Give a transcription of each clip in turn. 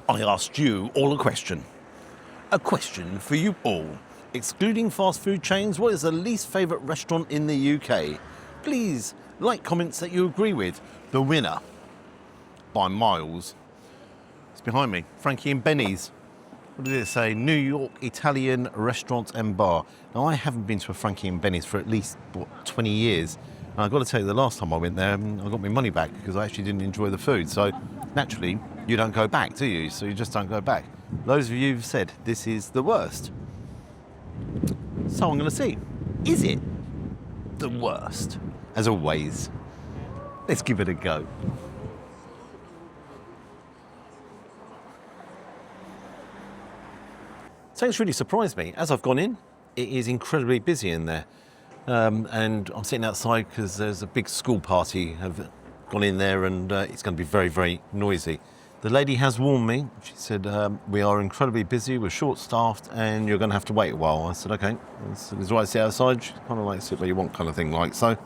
I asked you all a question. A question for you all. Excluding fast food chains, what is the least favourite restaurant in the UK? Please like comments that you agree with. The winner, by miles, it's behind me, Frankie and Benny's. What did it say? New York Italian restaurant and bar. Now, I haven't been to a Frankie and Benny's for at least, 20 years. And I've got to tell you, the last time I went there, I got my money back because I actually didn't enjoy the food. So, naturally, you don't go back, do you? So you just don't go back. Those of you who've said this is the worst. So I'm going to see. Is it the worst? As always, let's give it a go. So it's really surprised me. As I've gone in, it is incredibly busy in there. And I'm sitting outside because there's a big school party have gone in there and it's going to be very, very noisy. The lady has warned me. She said, we are incredibly busy, we're short-staffed and you're going to have to wait a while. I said, okay, it's right to sit outside. She's kind of like sit where you want kind of thing like. So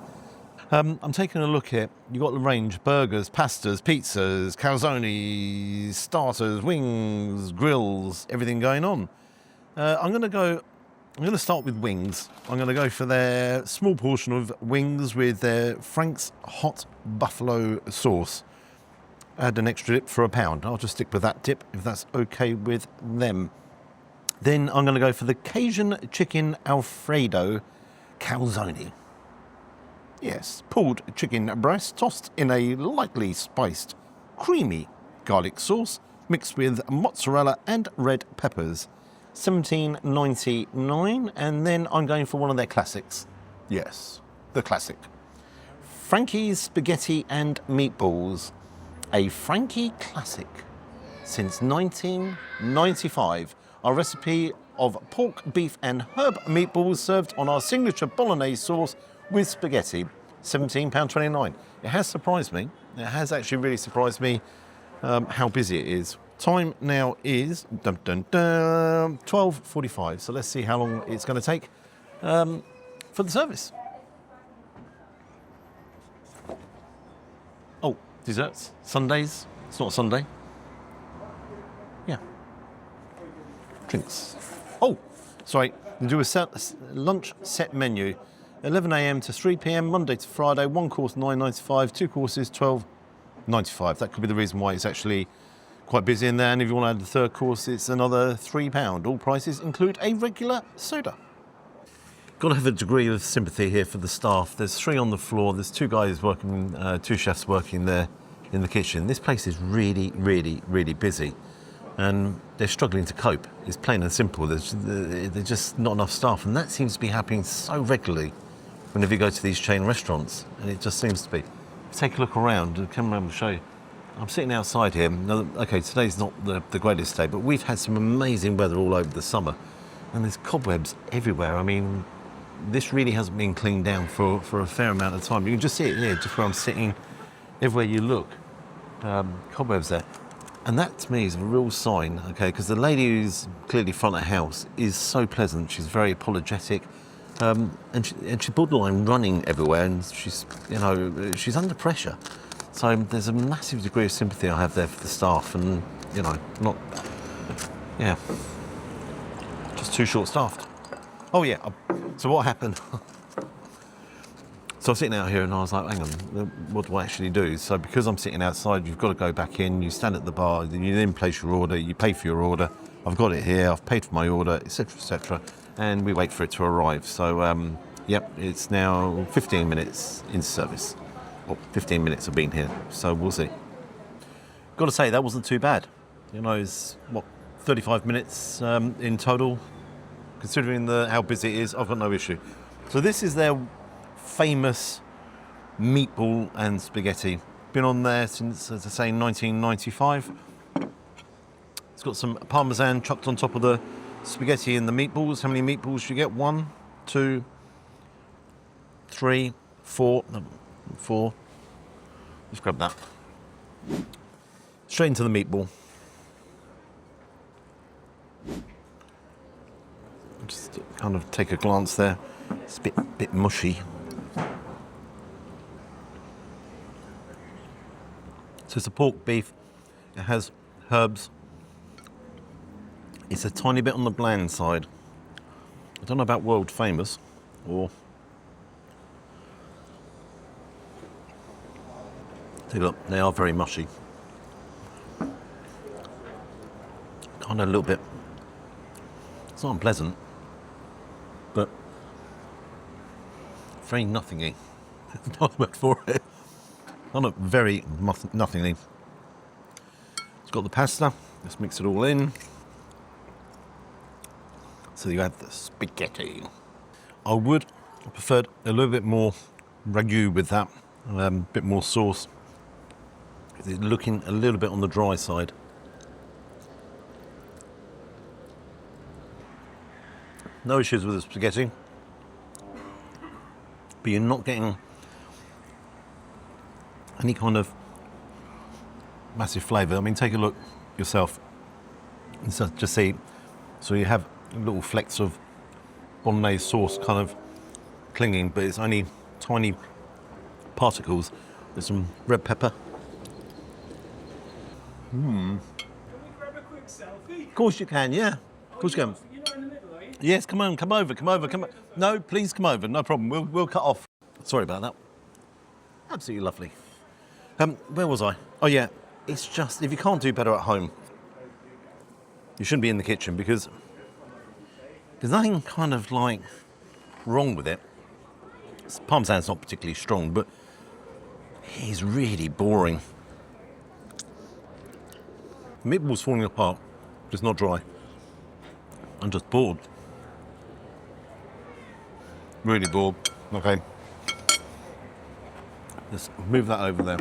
I'm taking a look here. You've got the range, burgers, pastas, pizzas, calzone, starters, wings, grills, everything going on. I'm going to start with wings. I'm going to go for their small portion of wings with their Frank's hot buffalo sauce. Add an extra dip for £1. I'll just stick with that dip if that's okay with them. Then I'm going to go for the Cajun chicken Alfredo calzone. Yes, pulled chicken breast tossed in a lightly spiced, creamy garlic sauce mixed with mozzarella and red peppers. $17.99, and then I'm going for one of their classics. Yes, the classic. Frankie's spaghetti and meatballs. A Frankie classic since 1995. Our recipe of pork, beef and herb meatballs served on our signature bolognese sauce with spaghetti. £17.29. It has surprised me. It has actually really surprised me how busy it is. Time now is 12:45. So let's see how long it's going to take for the service. Oh, desserts, Sundays. It's not a Sunday. Yeah. Drinks. Oh, sorry. We'll do a lunch set menu. 11 a.m. to 3 p.m. Monday to Friday. One course £9.95. Two courses £12.95. That could be the reason why it's actually quite busy in there. And if you want to add the third course, it's another £3. All prices include a regular soda. Got to have a degree of sympathy here for the staff. There's 3 on the floor. There's 2 guys working, 2 chefs working there in the kitchen. This place is really, really, really busy. And they're struggling to cope. It's plain and simple. There's just not enough staff. And that seems to be happening so regularly whenever you go to these chain restaurants. And it just seems to be. Take a look around and come around and show you. I'm sitting outside here. Now, okay, today's not the greatest day, but we've had some amazing weather all over the summer. And there's cobwebs everywhere. I mean, this really hasn't been cleaned down for a fair amount of time. You can just see it here, just where I'm sitting, everywhere you look. Cobwebs there. And that to me is a real sign, okay, because the lady who's clearly front of house is so pleasant. She's very apologetic. And she's borderline running everywhere, and she's under pressure. So there's a massive degree of sympathy I have there for the staff, and just too short-staffed. Oh yeah. So what happened? So I'm sitting out here, and I was like, hang on, what do I actually do? So because I'm sitting outside, you've got to go back in. You stand at the bar, you then place your order, you pay for your order. I've got it here. I've paid for my order, etc., etc. And we wait for it to arrive. So, yep, it's now 15 minutes in service. Well, 15 minutes of being here, so we'll see. Got to say, that wasn't too bad. It's, 35 minutes in total. Considering how busy it is, I've got no issue. So this is their famous meatball and spaghetti. Been on there since, as I say, 1995. It's got some parmesan chucked on top of the spaghetti and the meatballs. How many meatballs do you get? 1, 2, 3, 4. No, 4. Let's grab that. Straight into the meatball. Just kind of take a glance there. It's a bit mushy. So it's a pork beef. It has herbs, It's a tiny bit on the bland side. I don't know about world famous or... See, look, they are very mushy. Kind of a little bit... It's not unpleasant, but very nothingy. There's not a word for it. Kind of very nothingy. It's got the pasta. Let's mix it all in. So you have the spaghetti. I would have preferred a little bit more ragu with that, a bit more sauce. It's looking a little bit on the dry side. No issues with the spaghetti, but you're not getting any kind of massive flavour. I mean, take a look yourself and just see. So you have little flecks of bolognese sauce kind of clinging, but it's only tiny particles. There's some red pepper. Can we grab a quick selfie? Of course you can, yeah. Of course you can. You're not in the middle, are you? Yes, come over. No, please come over, no problem. We'll cut off. Sorry about that. Absolutely lovely. Where was I? Oh yeah, it's just, if you can't do better at home, you shouldn't be in the kitchen because there's nothing kind of like wrong with it. Parmesan's not particularly strong, but it's really boring. Meatballs falling apart, just not dry. I'm just bored. Really bored. Okay. Let's move that over there.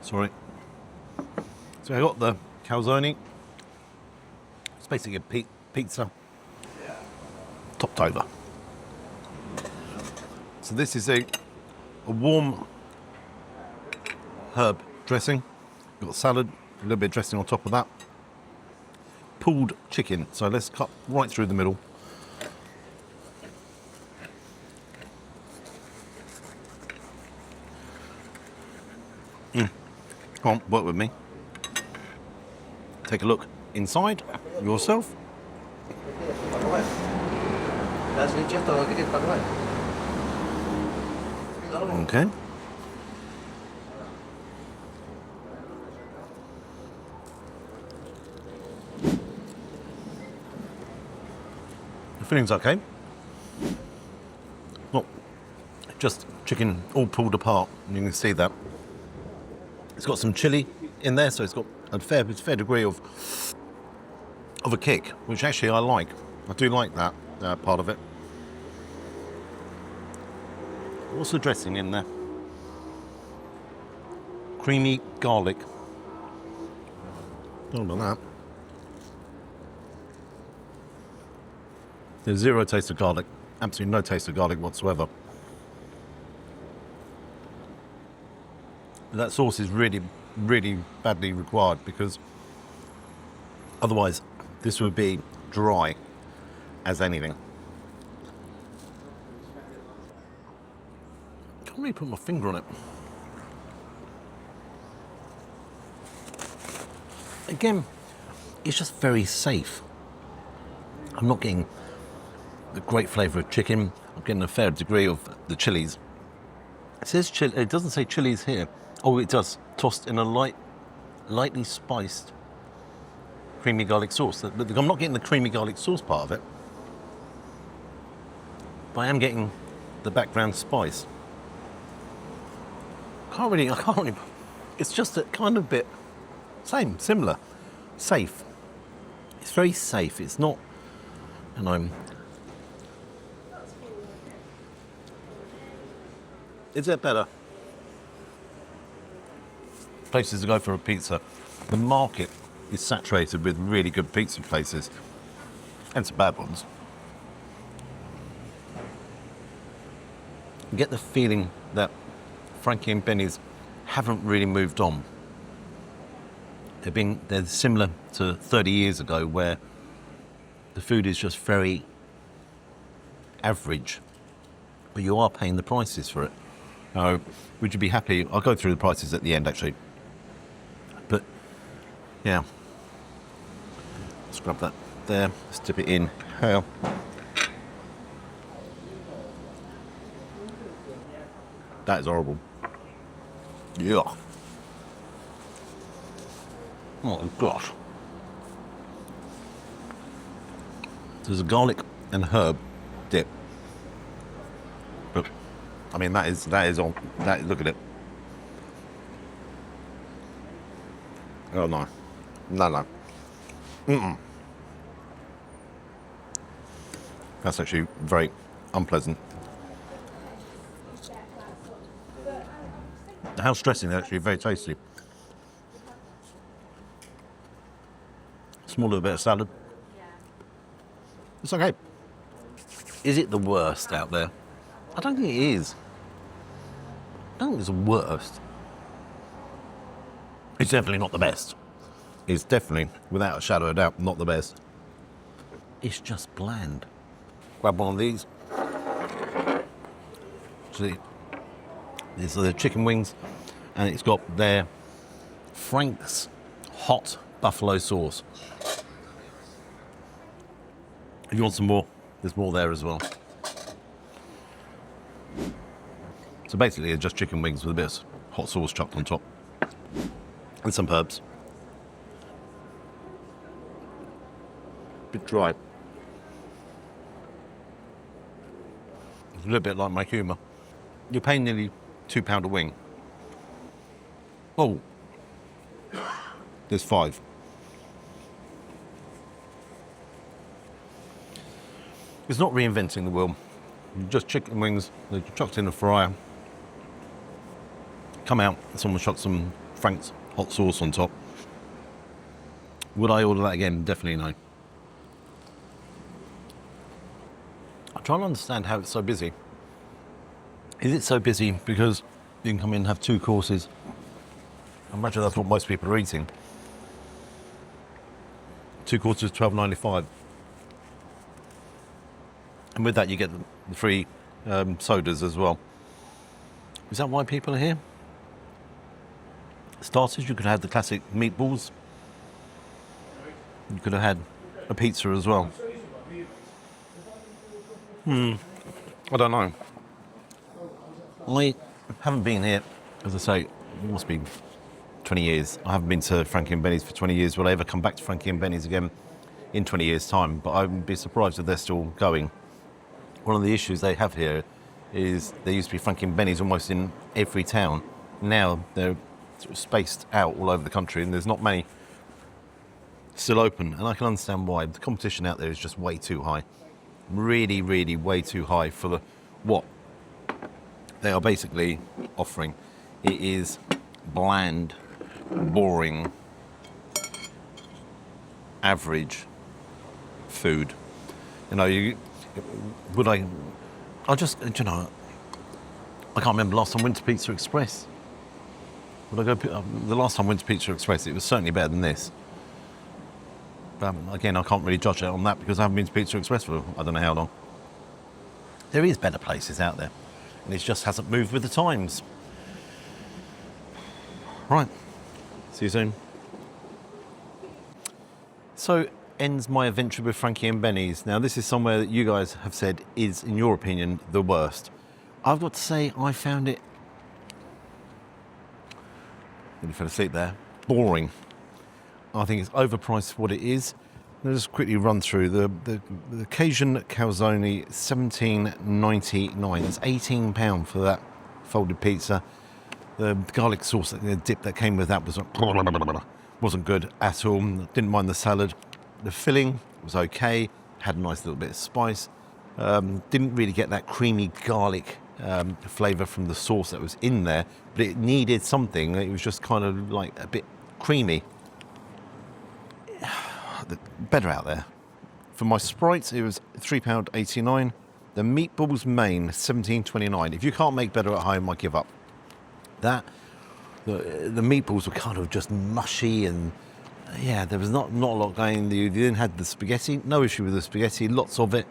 Sorry. So I got the calzone. It's basically a pizza topped over. So this is a warm herb dressing. You've got salad, a little bit of dressing on top of that. Pulled chicken. So let's cut right through the middle. Come on, work with me. Take a look inside yourself. Okay. The filling's okay. Not just chicken all pulled apart, you can see that. It's got some chilli in there, so it's got a fair degree of a kick, which actually I like. I do like that part of it. What's the dressing in there? Creamy garlic. Don't know about that. There's zero taste of garlic. Absolutely no taste of garlic whatsoever. That sauce is really, really badly required because otherwise this would be dry as anything. Can't really put my finger on it. Again, it's just very safe. I'm not getting the great flavour of chicken. I'm getting a fair degree of the chilies. It says chili. It doesn't say chilies here. Oh, it does. Tossed in a lightly spiced creamy garlic sauce. But I'm not getting the creamy garlic sauce part of it. But I am getting the background spice. I can't really. It's just a kind of bit similar, safe. It's very safe. It's not, and I'm. Is it better? Places to go for a pizza. The market is saturated with really good pizza places and some bad ones. You get the feeling that Frankie and Benny's haven't really moved on. They're similar to 30 years ago where the food is just very average, but you are paying the prices for it. Now, would you be happy? I'll go through the prices at the end actually. But Yeah. Let's grab that there. Let's dip it in. Hell. That is horrible. Yeah. Oh gosh. There's a garlic and herb dip. But I mean that is on that look at it. Oh no. No. That's actually very unpleasant. How stressing, actually, very tasty. Small little bit of salad. It's okay. Is it the worst out there? I don't think it is. I don't think it's the worst. It's definitely not the best. It's definitely, without a shadow of a doubt, not the best. It's just bland. Grab one of these. See, these are the chicken wings, and it's got their Frank's hot buffalo sauce. If you want some more, there's more there as well. So basically, it's just chicken wings with a bit of hot sauce chucked on top. And some herbs. Bit dry. It's a little bit like my humour. You're paying nearly £2 a wing. Oh, there's 5. It's not reinventing the wheel. Just chicken wings, they're chucked in a fryer. Come out, someone chucked some Frank's hot sauce on top. Would I order that again? Definitely no. I'm trying to understand how it's so busy. Is it so busy because you can come in and have 2 courses? I imagine that's what most people are eating. 2 courses, $12.95. And with that, you get the free sodas as well. Is that why people are here? Starters, you could have had the classic meatballs. You could have had a pizza as well. I don't know. I haven't been here, as I say, it must be 20 years. I haven't been to Frankie and Benny's for 20 years. Will I ever come back to Frankie and Benny's again in 20 years' time? But I would be surprised if they're still going. One of the issues they have here is there used to be Frankie and Benny's almost in every town. Now they're sort of spaced out all over the country and there's not many still open. And I can understand why. The competition out there is just way too high. Really, really way too high for what they are basically offering. It is bland, boring, average food. You know, I can't remember last time I went to Pizza Express. The last time I went to Pizza Express, it was certainly better than this. Again, I can't really judge it on that because I haven't been to Pizza Express for I don't know how long. There is better places out there, and it just hasn't moved with the times. Right, see you soon. So ends my adventure with Frankie and Benny's. Now, this is somewhere that you guys have said is, in your opinion, the worst. I've got to say, I found it, nearly fell asleep there, boring. I think it's overpriced for what it is. I'll just quickly run through the Cajun calzone, $17.99. It's £18 for that folded pizza. The garlic sauce, the dip that came with that wasn't good at all. Didn't mind the salad. The filling was okay. Had a nice little bit of spice. Didn't really get that creamy garlic flavour from the sauce that was in there, but it needed something. It was just kind of like a bit creamy. Better out there. For my Sprite, it was £3.89. The meatballs main, $17.29. If you can't make better at home, I give up. The meatballs were kind of just mushy and yeah, there was not a lot going. You then had the spaghetti, no issue with the spaghetti, lots of it.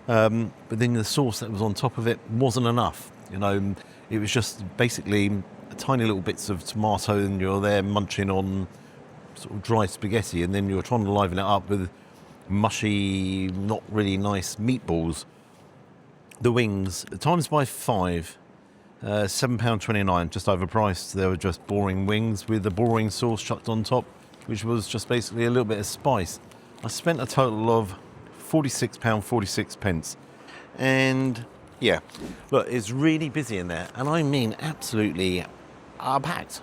But then the sauce that was on top of it wasn't enough. You know, it was just basically tiny little bits of tomato and you're there munching on sort of dry spaghetti, and then you're trying to liven it up with mushy, not really nice meatballs. The wings, times by 5, £7.29, just overpriced. They were just boring wings with the boring sauce chucked on top, which was just basically a little bit of spice. I spent a total of £46.46. And yeah, look, it's really busy in there, and I mean absolutely packed.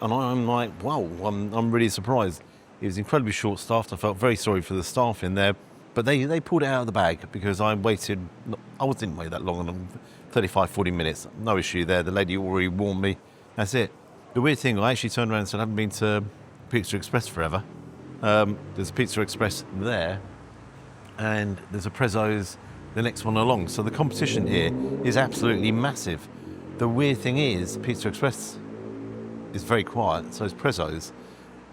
And I'm like, wow, I'm really surprised. It was incredibly short-staffed. I felt very sorry for the staff in there, but they pulled it out of the bag because I didn't wait that long, 35, 40 minutes, no issue there. The lady already warned me. That's it. The weird thing, I actually turned around and said I haven't been to Pizza Express forever. There's a Pizza Express there, and there's a Prezzo's the next one along. So the competition here is absolutely massive. The weird thing is, Pizza Express is very quiet, so is Prezzo's.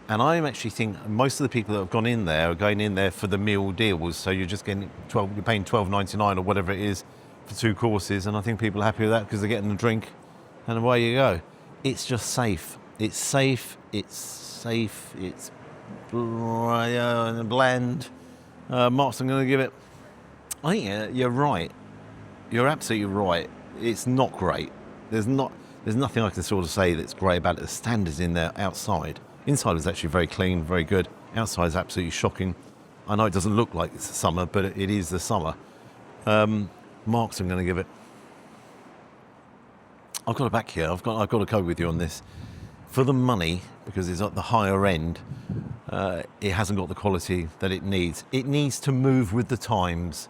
And I actually think most of the people that have gone in there are going in there for the meal deals. So you're just getting you're paying $12.99 or whatever it is for 2 courses. And I think people are happy with that because they're getting a drink, and away you go. It's just safe. It's safe. It's bland. Marks, I'm going to give it. I think you're right. You're absolutely right. It's not great. There's nothing I can sort of say that's great about it. The standards in there outside. Inside is actually very clean, very good. Outside is absolutely shocking. I know it doesn't look like it's the summer, but it is the summer. Marks, I'm going to give it. I've got it back here. I've got to go with you on this. For the money, because it's at the higher end, it hasn't got the quality that it needs. It needs to move with the times.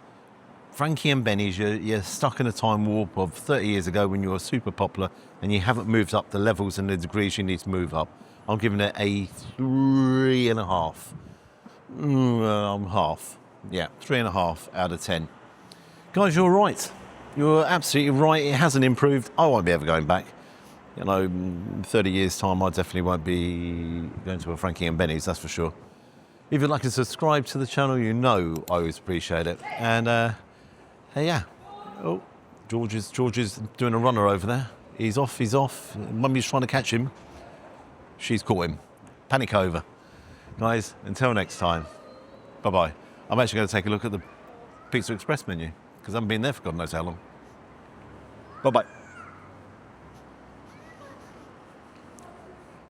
Frankie and Benny's, you're stuck in a time warp of 30 years ago when you were super popular and you haven't moved up the levels and the degrees you need to move up. I'm giving it a 3.5. Half. Yeah, 3.5 out of 10. Guys, you're right. You're absolutely right. It hasn't improved. I won't be ever going back. You know, in 30 years' time, I definitely won't be going to a Frankie and Benny's, that's for sure. If you'd like to subscribe to the channel, you know I always appreciate it. And, yeah. Oh, George is doing a runner over there. He's off. Mummy's trying to catch him. She's caught him. Panic over. Guys, until next time, bye-bye. I'm actually going to take a look at the Pizza Express menu because I haven't been there for God knows how long. Bye-bye.